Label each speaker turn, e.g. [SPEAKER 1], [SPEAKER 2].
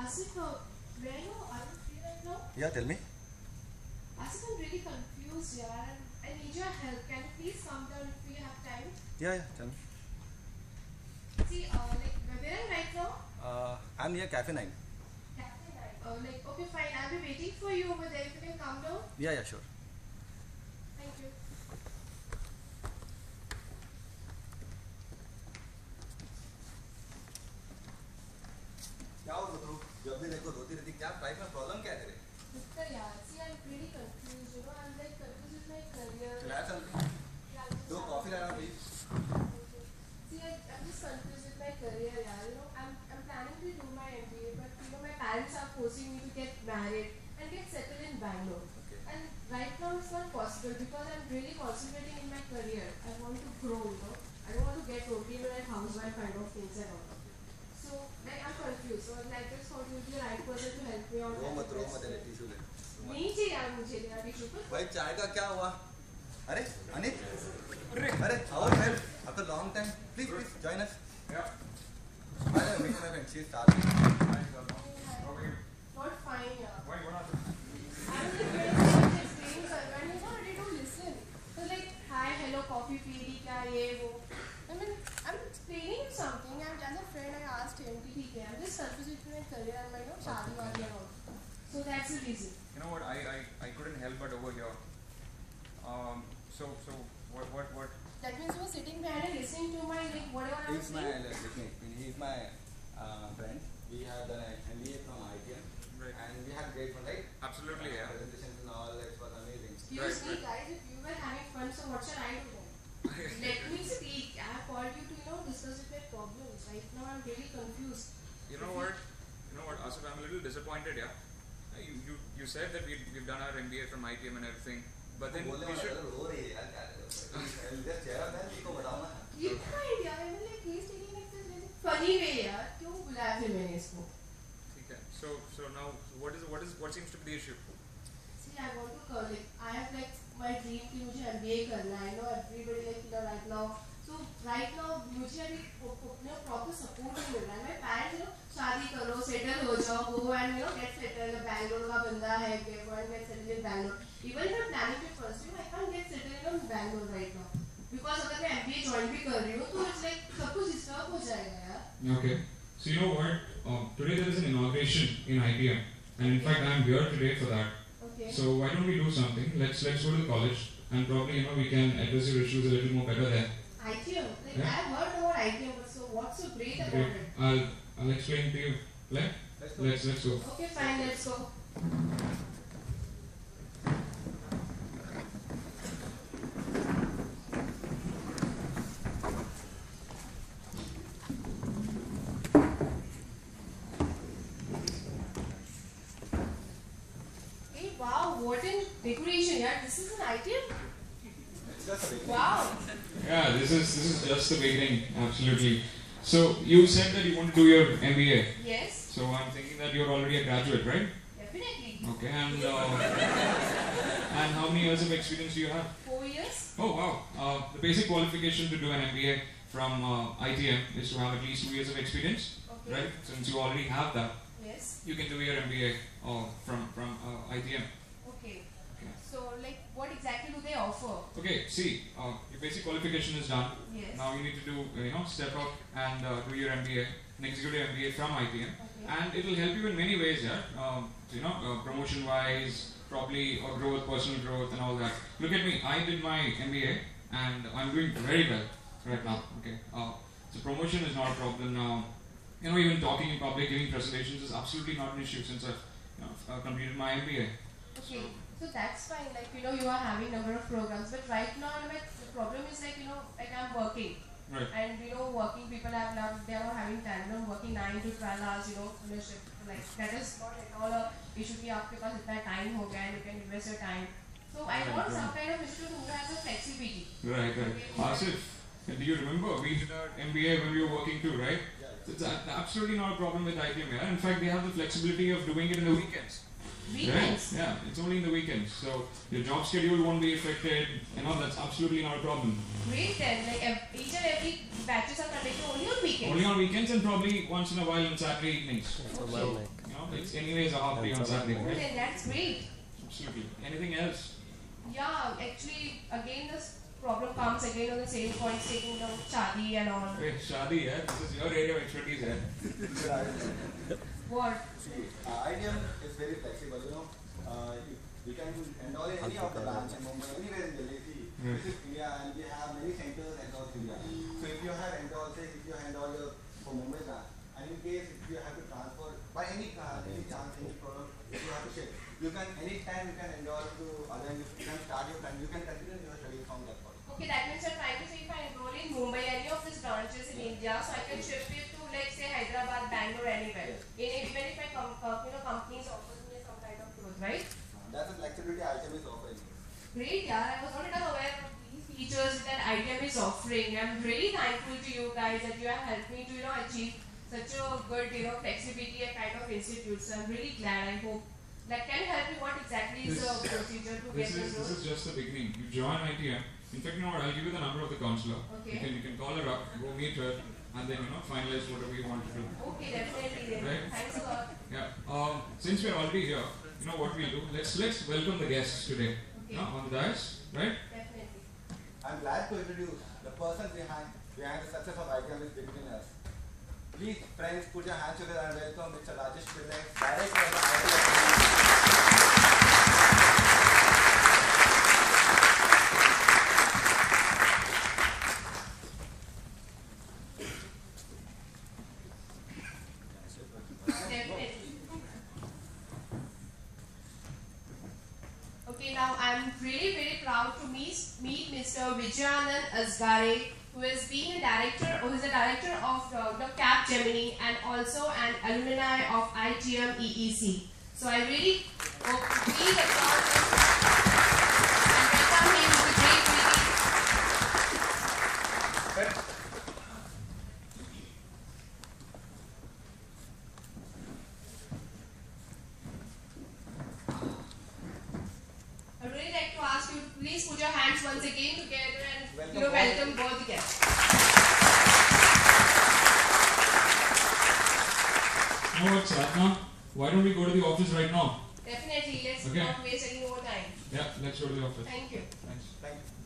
[SPEAKER 1] Asif, may I know, are you free right now?
[SPEAKER 2] Yeah, tell me.
[SPEAKER 1] Asif, I'm really confused, yeah, and I need your help. Can you please come down if you have time?
[SPEAKER 2] Yeah, tell me.
[SPEAKER 1] See, like, where am I right now?
[SPEAKER 2] I'm near Cafe 9.
[SPEAKER 1] Cafe 9. Like, okay, fine. I'll be waiting for you over there. If you can come down.
[SPEAKER 2] Yeah, sure.
[SPEAKER 1] Thank you.
[SPEAKER 2] क्या हो तू जब भी देखो रोती रहती क्या life में प्रॉब्लम क्या है तेरे
[SPEAKER 1] Victor, yeah, see, I'm pretty confused, you know, I'm like confused with my career.
[SPEAKER 2] चला चलते
[SPEAKER 1] Yeah,
[SPEAKER 2] दो कॉफी लाना please
[SPEAKER 1] okay. See, I'm just confused with my career, yeah, you know, I'm planning to do my MBA, but you know, my parents are forcing me to get married and get settled in Bangalore.
[SPEAKER 2] Okay.
[SPEAKER 1] And right now it's not possible because I'm really concentrating in my career. I want to grow, you know. I don't want to get routine like housewife kind of things and all. So, like, I'm confused. So, like, I just thought you'd be the right person to help me out.
[SPEAKER 2] रो मत ले tissue ले
[SPEAKER 1] नहीं चाहिए यार मुझे लेना tissue पर
[SPEAKER 2] भाई चाय का क्या हुआ अरे अनित अरे how help after long time please join us
[SPEAKER 3] Yeah.
[SPEAKER 2] अरे meet my friend she is starting
[SPEAKER 3] How are you?
[SPEAKER 1] not fine यार
[SPEAKER 3] Why? What happened?
[SPEAKER 1] I was like very much explaining sir and you know they don't listen so like hi hello coffee पी ली क्या ये वो I mean I'm explaining you something and as a friend I asked him कि ठीक है I'm just confused with my career and my you know शादी वादी and all so that's the reason
[SPEAKER 3] You know what? I couldn't help but over here. So what?
[SPEAKER 1] that means you were sitting behind and listening to my like whatever I was
[SPEAKER 2] He's my
[SPEAKER 1] saying
[SPEAKER 2] he's my friend. We have done an MBA from ITM,
[SPEAKER 3] Right.
[SPEAKER 2] and we had great fun, right?
[SPEAKER 3] Absolutely, yeah.
[SPEAKER 2] Presentations and all, it was amazing.
[SPEAKER 1] excuse me guys if you were having fun so what should I do then let me speak I have called you to you know discuss with my problems right now I'm really confused
[SPEAKER 3] You know what? Asif, I'm a little disappointed, yeah. You said that we've done our MBA from ITM and everything, but then
[SPEAKER 2] बोलने
[SPEAKER 3] we
[SPEAKER 2] वाला
[SPEAKER 3] should.
[SPEAKER 2] तो रो रही है यार क्या करें just चेहरा पहन को बताओ ना
[SPEAKER 1] ये क्या आइडिया है मैंने like he's taking like this funny way यार क्यों बुलाया फिर मैंने इसको
[SPEAKER 3] Okay. So now what seems to be the issue?
[SPEAKER 1] see I want to call it I have like my dream कि मुझे MBA करना है I know everybody like you know right now so right now मुझे अभी अपने proper support नहीं मिल रहा है my parents you know शादी करो settle हो जाओ go and you know get settled Bangalore का बंदा है go and get settled in Bangalore even if I'm planning to pursue I can't get settled in Bangalore right now because अगर मैं MBA join भी कर रही हूँ तो it's like सब कुछ disturb हो जाएगा यार
[SPEAKER 4] Okay. So you know what? Today there is an inauguration in ITM, and in fact I am here today for that.
[SPEAKER 1] okay
[SPEAKER 4] So why don't we do something? Let's go to the college, and probably we can address your issues a little more better there.
[SPEAKER 1] ITM like
[SPEAKER 4] Yeah.
[SPEAKER 1] I have heard about ITM but so what's so great about
[SPEAKER 4] Okay.
[SPEAKER 1] it
[SPEAKER 4] I'll explain to you. Let's go.
[SPEAKER 1] okay fine let's go hey wow what an decoration yeah this is an ITM wow
[SPEAKER 4] Yeah, this is just the beginning. Absolutely. So you said that you want to do your MBA.
[SPEAKER 1] yes
[SPEAKER 4] So I'm thinking that you're already a graduate, right?
[SPEAKER 1] definitely
[SPEAKER 4] Okay. And how many years of experience do you have?
[SPEAKER 1] 4 years
[SPEAKER 4] Oh wow! The basic qualification to do an MBA from ITM is to have at least 2 years of experience,
[SPEAKER 1] okay
[SPEAKER 4] right? Since you already have that,
[SPEAKER 1] yes
[SPEAKER 4] you can do your MBA from ITM.
[SPEAKER 1] okay
[SPEAKER 4] Okay.
[SPEAKER 1] so like what exactly do they offer
[SPEAKER 4] Okay. See, your basic qualification is done.
[SPEAKER 1] yes
[SPEAKER 4] Now you need to do step up and do your MBA, an executive MBA from ITM,
[SPEAKER 1] okay
[SPEAKER 4] and it will help you in many ways. Yeah. Promotion wise, probably or growth, personal growth, and all that. Look at me. I did my MBA and I'm doing very well right now. Okay. So promotion is not a problem now. Even talking in public, giving presentations is absolutely not an issue since I've completed my MBA.
[SPEAKER 1] Okay, so that's fine. Like you are having number of programs, but right now, like the problem is like like I'm working,
[SPEAKER 4] Right.
[SPEAKER 1] and working people have now they are not having time. Working 9 to 12 hours, on a shift. Like that is not at all a issue कि आपके पास इतना time हो गया and you can invest your time. So I want some kind of institute who has a flexibility.
[SPEAKER 4] Right. Asif, do you remember we did our MBA when we were working too, right? So it's absolutely not a problem with ITM. Yeah? In fact, they have the flexibility of doing it in the weekends.
[SPEAKER 1] Weekends?
[SPEAKER 4] Right? Yeah, it's only in the weekends. So your job schedule won't be affected. That's absolutely not a problem.
[SPEAKER 1] Great then, like each and every batches are conducted only on weekends.
[SPEAKER 4] Only on weekends and probably once in a while on Saturday evenings.
[SPEAKER 1] Okay.
[SPEAKER 4] It's anyways a half day on Saturday,
[SPEAKER 1] Oh,
[SPEAKER 4] right?
[SPEAKER 1] then that's great.
[SPEAKER 4] Absolutely. Anything else?
[SPEAKER 1] Yeah, actually, again this problem comes again on the same point, taking down shadi and all.
[SPEAKER 4] Hey, Shadi, yeah, this is your area of expertise, yeah.
[SPEAKER 1] What?
[SPEAKER 2] See, IDM is very flexible, you can enroll in any of the branch in Mumbai, anywhere in Delhi. See, this is India and we have many centers across India. So if you have enrolled, say if you enroll for Mumbai branch, and in case if you have to transfer by any chance, any problem, if you have to shift, you can anytime you can enroll to other, you can start you can continue your studies from that point.
[SPEAKER 1] Okay, that means you're trying to say if I enroll in Mumbai, any of these branches in India, so I can shift it to like say Hyderabad, Bangalore, anywhere. Even if my companies offer me some kind of growth, right?
[SPEAKER 2] That's the flexibility ITM is offering.
[SPEAKER 1] Great, yeah. I was not at all aware of these features that ITM is offering. I'm really thankful to you guys that you have helped me to achieve such a good flexibility and kind of institute. So I'm really glad. I hope. Like, can you help me? What exactly is the procedure to get
[SPEAKER 4] This
[SPEAKER 1] enrolled?
[SPEAKER 4] is just the beginning. You join ITM. In fact, I'll give you the number of the counselor.
[SPEAKER 1] Okay.
[SPEAKER 4] You can call her up, go meet her, and then finalize whatever you want to do.
[SPEAKER 1] Okay, definitely. Then.
[SPEAKER 4] Right.
[SPEAKER 1] Thanks a lot.
[SPEAKER 4] Yeah. Since we're already here, what we'll do? Let's welcome the guests today.
[SPEAKER 1] Okay.
[SPEAKER 4] On the dais, right?
[SPEAKER 1] Definitely.
[SPEAKER 2] I'm glad to introduce the person behind the success of ITM is Big Winners. Please, friends, put your hands together and welcome Mr. Rajesh Pillai, Director of the
[SPEAKER 1] Definitely. Okay, now I'm really very proud to meet Mr. Vijayanand Asgare, who is being a director, who is a director of the Capgemini and also an alumni of ITM EEC. So I really hope to be the proud and welcome him with great greetings. I would really like to ask you to please put your hands once again together and welcome both the guests.
[SPEAKER 4] You know what, Sadhna? Why don't we go to the office right now?
[SPEAKER 1] Definitely, let's
[SPEAKER 4] Okay.
[SPEAKER 1] not waste any more time.
[SPEAKER 4] Yeah, let's go to the office.
[SPEAKER 1] Thank you.
[SPEAKER 4] Thanks.
[SPEAKER 2] Thank you.